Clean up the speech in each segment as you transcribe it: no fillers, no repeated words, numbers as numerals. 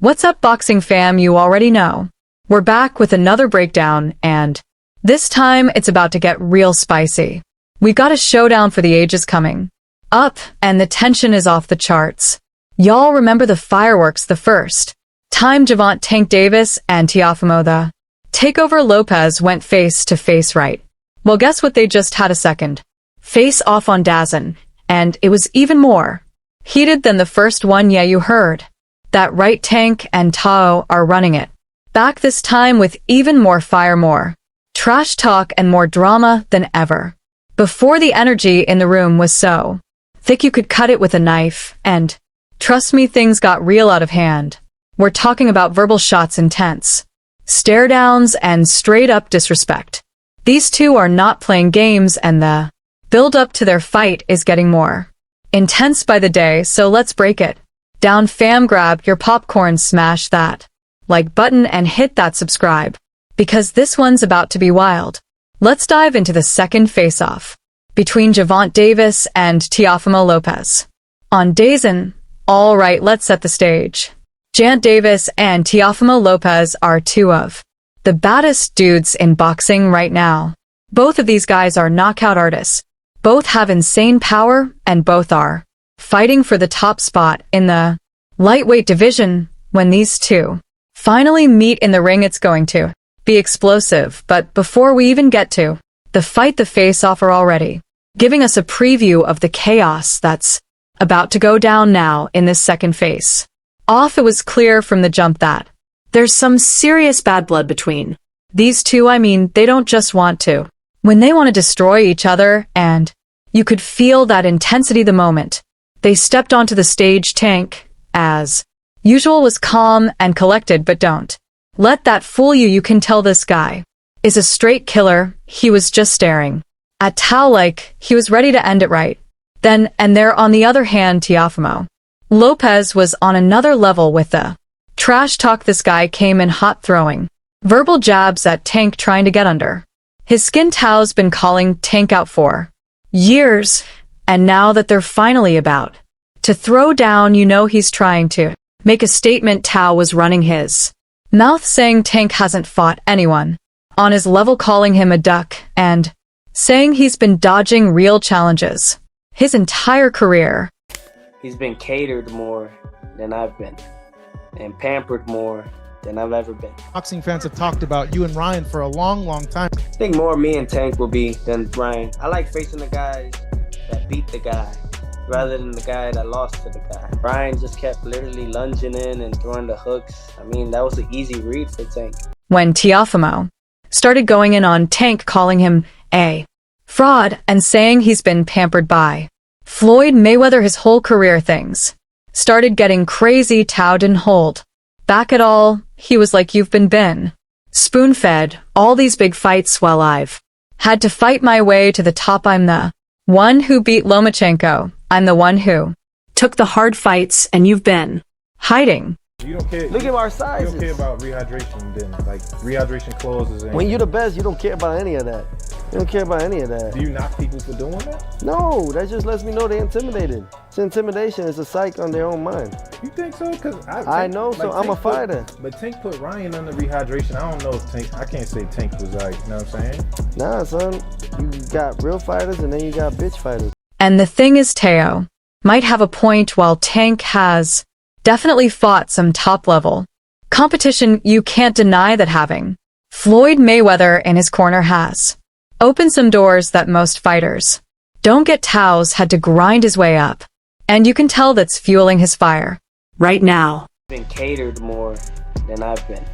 What's up, boxing fam? You already know. We're back with another breakdown, and this time it's about to get real spicy. We've got a showdown for the ages coming up, and the tension is off the charts. Y'all remember the fireworks the first time Gervonta Tank Davis and Teofimo the Takeover Lopez went face to face, right? Well, guess what? They just had a second face off on DAZN, and it was even more heated than the first one. Yeah, you heard that right. Tank and Tao are running it back this time with even more fire, more trash talk, and more drama than ever. Before, the energy in the room was so thick you could cut it with a knife, and trust me, things got real out of hand. We're talking about verbal shots, intense stare downs, and straight up disrespect. These two are not playing games, and the build up to their fight is getting more intense by the day, so let's break it down, fam. Grab your popcorn, smash that like button, and hit that subscribe, because this one's about to be wild. Let's dive into the second face-off between Gervonta Davis and Teofimo Lopez on DAZN. All right, let's set the stage. Gervonta Davis and Teofimo Lopez are two of the baddest dudes in boxing right now. Both of these guys are knockout artists. Both have insane power, and both are fighting for the top spot in the lightweight division. When these two finally meet in the ring, it's going to be explosive. But before we even get to the fight, the face-off are already giving us a preview of the chaos that's about to go down now in this second face-off. It was clear from the jump that there's some serious bad blood between these two. I mean, they don't just want to when they want to destroy each other, and you could feel that intensity the moment they stepped onto the stage. Tank, as usual, was calm and collected, but don't let that fool you. You can tell this guy is a straight killer. He was just staring at Tao like he was ready to end it right then and there. On the other hand, Teofimo Lopez was on another level with the trash talk. This guy came in hot, throwing verbal jabs at Tank, trying to get under his skin. Tao's been calling Tank out for years, and now that they're finally about to throw down, you know he's trying to make a statement. Tao was running his mouth, saying Tank hasn't fought anyone on his level, calling him a duck, and saying he's been dodging real challenges his entire career. He's been catered more than I've been, and pampered more than I've ever been. Boxing fans have talked about you and Ryan for a long time. I think more me and Tank will be than Ryan. I like facing the guys that beat the guy rather than the guy that lost to the guy. Ryan just kept literally lunging in and throwing the hooks. I mean, that was an easy read for Tank. When Teofimo started going in on Tank, calling him a fraud and saying he's been pampered by Floyd Mayweather his whole career, things started getting crazy. Tao didn't hold back at all. He was like, you've been spoon-fed all these big fights while I've had to fight my way to the top. I'm the one who beat Lomachenko. I'm the one who took the hard fights, and you've been hiding. You don't care. Look at our sizes. You don't care about rehydration then. Like, rehydration clauses. When you're the best, you don't care about any of that. You don't care about any of that. Do you knock people for doing that? No, that just lets me know they're intimidated. It's intimidation. It's a psych on their own mind. You think so? Because I know, so I'm a fighter. But Tank put Ryan under rehydration. I don't know if Tank, I can't say Tank was like, you know what I'm saying? Nah, son. You got real fighters, and then you got bitch fighters. And the thing is, Teo might have a point. While Tank has definitely fought some top-level competition, you can't deny that having Floyd Mayweather in his corner has opened some doors that most fighters don't get. Tao's had to grind his way up, and you can tell that's fueling his fire right now. I've been catered more than I've been,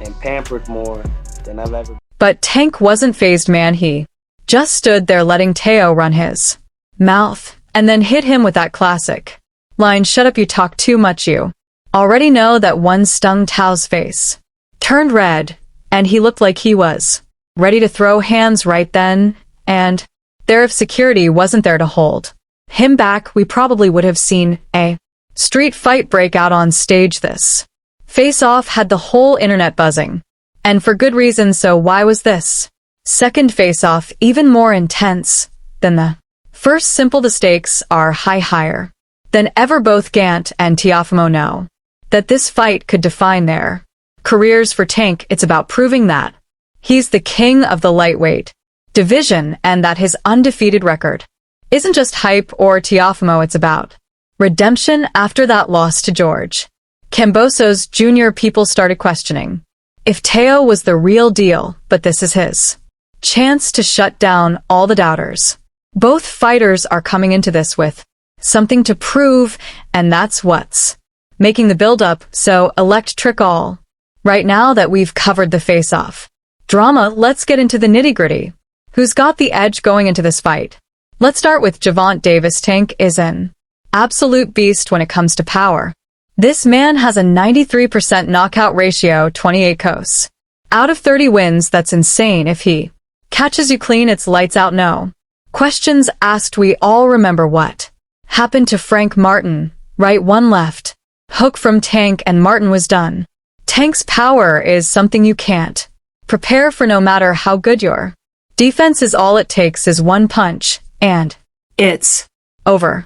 and pampered more than I've ever been. But Tank wasn't fazed, man. He just stood there letting Teo run his mouth, and then hit him with that classic line, shut up, you talk too much. You already know that one stung. Tao's face turned red, and he looked like he was ready to throw hands right then and there. If security wasn't there to hold him back, we probably would have seen a street fight break out on stage. This face-off had the whole internet buzzing, and for good reason. So why was this second face-off even more intense than the First, simple, the stakes are higher than ever. Both Gant and Teofimo know that this fight could define their careers. For Tank, it's about proving that he's the king of the lightweight division and that his undefeated record isn't just hype. Or Teofimo, it's about redemption after that loss to George Kambosos Jr. People started questioning if Teo was the real deal, but this is his chance to shut down all the doubters. Both fighters are coming into this with something to prove, and that's what's making the build-up so electric. All right, now that we've covered the face-off drama, let's get into the nitty-gritty. Who's got the edge going into this fight? Let's start with Gervonta Davis. Tank is an absolute beast when it comes to power. This man has a 93% knockout ratio, 28 KOs out of 30 wins. That's insane. If he catches you clean, it's lights out. No questions asked. We all remember what happened to Frank Martin, right? One left hook from Tank and Martin was done. Tank's power is something you can't prepare for. No matter how good your defense is, all it takes is one punch, and it's over.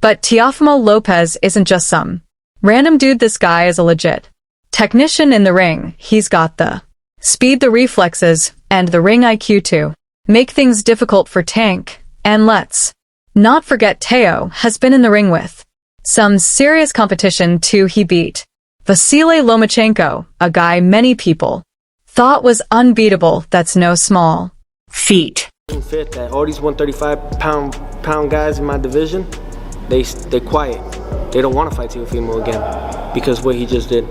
But Teofimo Lopez isn't just some random dude. This guy is a legit technician in the ring. He's got the speed, the reflexes, and the ring IQ to make things difficult for Tank. And let's not forget, Teo has been in the ring with some serious competition too. He beat Vasily Lomachenko, a guy many people thought was unbeatable. That's no small feat. Fit that all these 135-pound guys in my division, they're quiet. They don't want to fight Teofimo again because what he just did.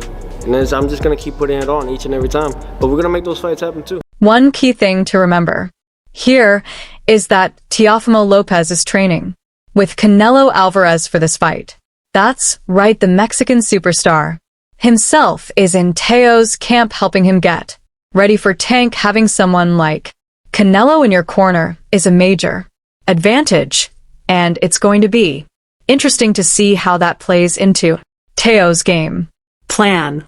And then I'm just going to keep putting it on each and every time. But we're going to make those fights happen too. One key thing to remember here is that Teofimo Lopez is training with Canelo Alvarez for this fight. That's right, the Mexican superstar himself is in Teo's camp helping him get ready for Tank. Having someone like Canelo in your corner is a major advantage, and it's going to be interesting to see how that plays into Teo's game plan.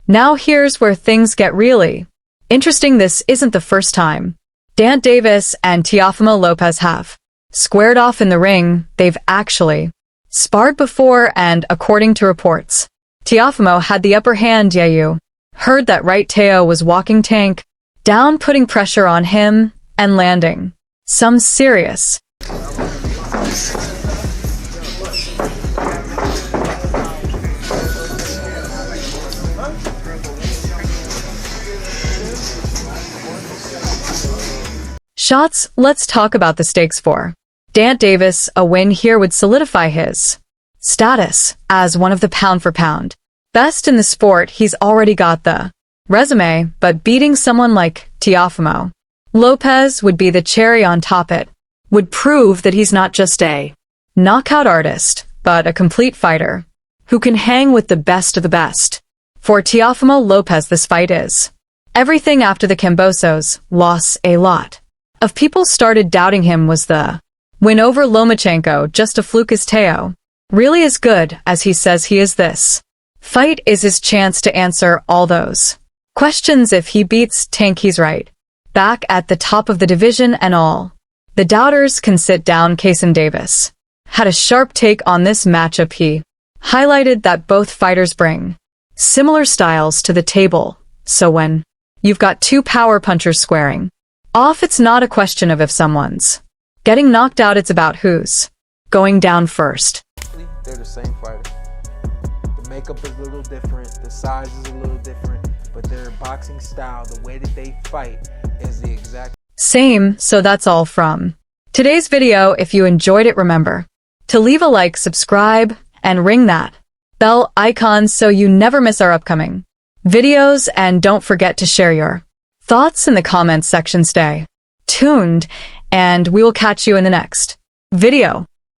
Now here's where things get really interesting. This isn't the first time Gervonta Davis and Teofimo Lopez have squared off in the ring. They've actually sparred before, and according to reports, Teofimo had the upper hand. Yeah, you heard that right. Teo was walking Tank down, putting pressure on him and landing some serious shots. Let's talk about the stakes for Gervonta Davis. A win here would solidify his status as one of the pound-for-pound best in the sport. He's already got the resume, but beating someone like Teofimo Lopez would be the cherry on top. It would prove that he's not just a knockout artist, but a complete fighter who can hang with the best of the best. For Teofimo Lopez, this fight is everything. After the Kambosos loss, a lot of people started doubting him. Was the win over Lomachenko just a fluke? Is Teo really as good as he says he is? This fight is his chance to answer all those questions. If he beats Tank, he's right back at the top of the division, and all the doubters can sit down. Gervonta Davis had a sharp take on this matchup. He highlighted that both fighters bring similar styles to the table, so when you've got two power punchers squaring off, it's not a question of if someone's getting knocked out, it's about who's going down first. They're the same fighter. The makeup is a little different, the size is a little different, but their boxing style, the way that they fight, is the exact same. So that's all from today's video. If you enjoyed it, remember to leave a like, subscribe, and ring that bell icon so you never miss our upcoming videos, and don't forget to share your thoughts in the comments section. Stay tuned, and we will catch you in the next video.